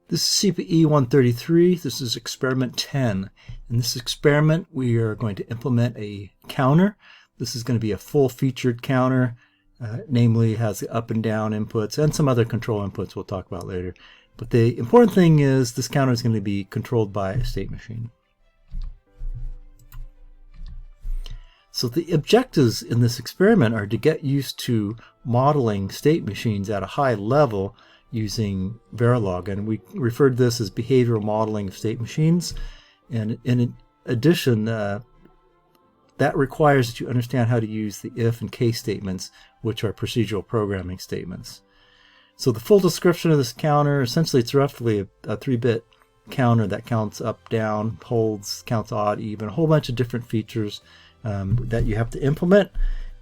This is CPE 133. This is experiment 10. In this experiment, we are going to implement a counter. This is going to be a full-featured counter, namely has the up and down inputs and some other control inputs we'll talk about later. But the important thing is this counter is going to be controlled by a state machine. So the objectives in this experiment are to get used to modeling state machines at a high level using Verilog, and we referred to this as behavioral modeling of state machines. And in addition, that requires that you understand how to use the if and case statements, which are procedural programming statements. So the full description of this counter, essentially it's roughly a 3-bit counter that counts up, down, holds, counts odd, even, a whole bunch of different features that you have to implement.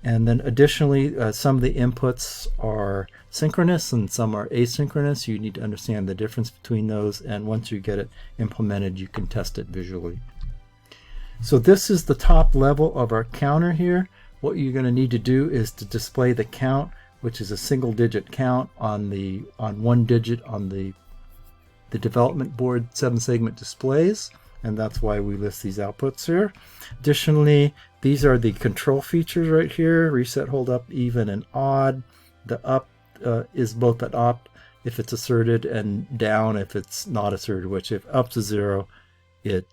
And then additionally, some of the inputs are synchronous and some are asynchronous. You need to understand the difference between those, and once you get it implemented, you can test it visually. So this is the top level of our counter here. What you're going to need to do is to display the count, which is a single-digit count on one digit on the development board 7-segment displays. And that's why we list these outputs here. Additionally, these are the control features right here: reset, hold up, even, and odd. The up is both an up if it's asserted and down if it's not asserted, which if up's a 0, it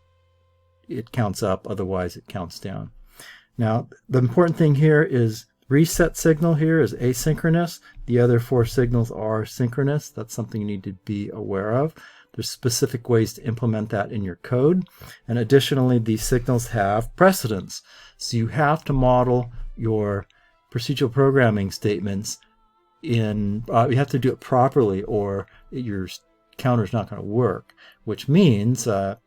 counts up, otherwise it counts down. Now, the important thing here is reset signal here is asynchronous. The other 4 signals are synchronous. That's something you need to be aware of. There's specific ways to implement that in your code. And additionally, these signals have precedence. So you have to model your procedural programming statements you have to do it properly, or your counter is not going to work, which means the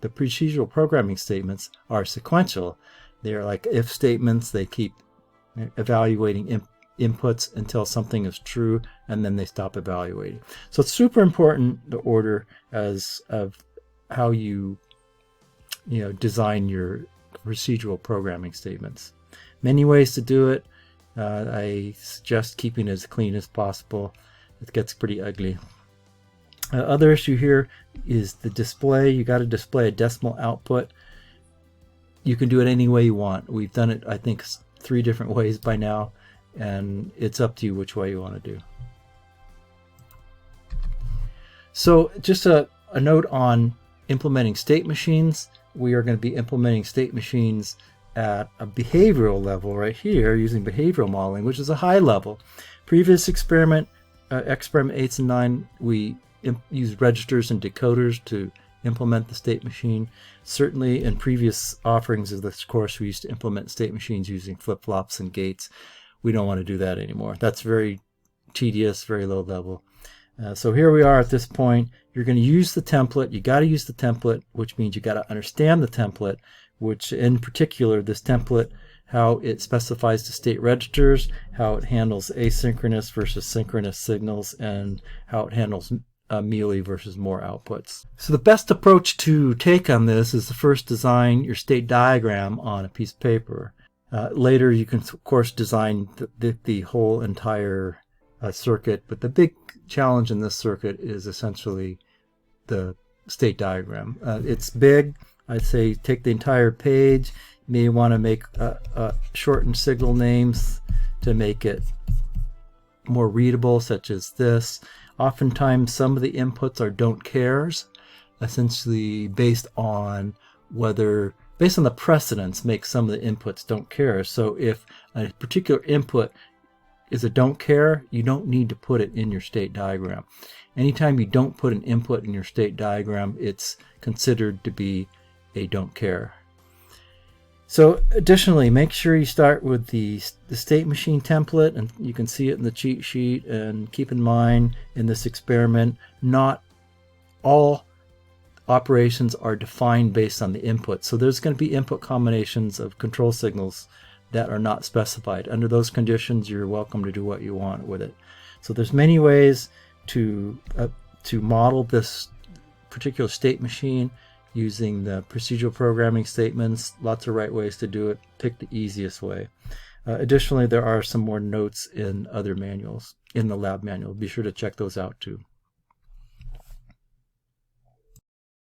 procedural programming statements are sequential. They're like if statements. They keep evaluating inputs until something is true, and then they stop evaluating. So it's super important, the order of how you design your procedural programming statements. Many ways to do it. I suggest keeping it as clean as possible. It gets pretty ugly. Other issue here is the display. You got to display a decimal output. You can do it any way you want. We've done it, I think, 3 different ways by now, and it's up to you which way you want to do. So just a note on implementing state machines. We are going to be implementing state machines at a behavioral level right here using behavioral modeling, which is a high level. Previous experiment 8s and 9, we used registers and decoders to implement the state machine. Certainly in previous offerings of this course, we used to implement state machines using flip-flops and gates. We don't want to do that anymore. That's very tedious, very low level. So here we are at this point. You're going to use the template. You got to use the template, which means you got to understand the template, which in particular, this template, how it specifies the state registers, how it handles asynchronous versus synchronous signals, and how it handles mealy versus more outputs. So the best approach to take on this is to first design your state diagram on a piece of paper. Later you can of course design the whole entire circuit, but the big challenge in this circuit is essentially the state diagram. It's big. I'd say take the entire page. You may want to make shortened signal names to make it more readable, such as this. Oftentimes some of the inputs are don't cares, essentially based on the precedence makes some of the inputs don't care. So if a particular input is a don't care, you don't need to put it in your state diagram. Anytime you don't put an input in your state diagram, it's considered to be a don't care. So additionally, make sure you start with the state machine template, and you can see it in the cheat sheet. And keep in mind, in this experiment, not all operations are defined based on the input. So there's going to be input combinations of control signals that are not specified. Under those conditions, you're welcome to do what you want with it. So there's many ways to model this particular state machine using the procedural programming statements. Lots of right ways to do it. Pick the easiest way. Additionally, there are some more notes in other manuals, in the lab manual. Be sure to check those out too.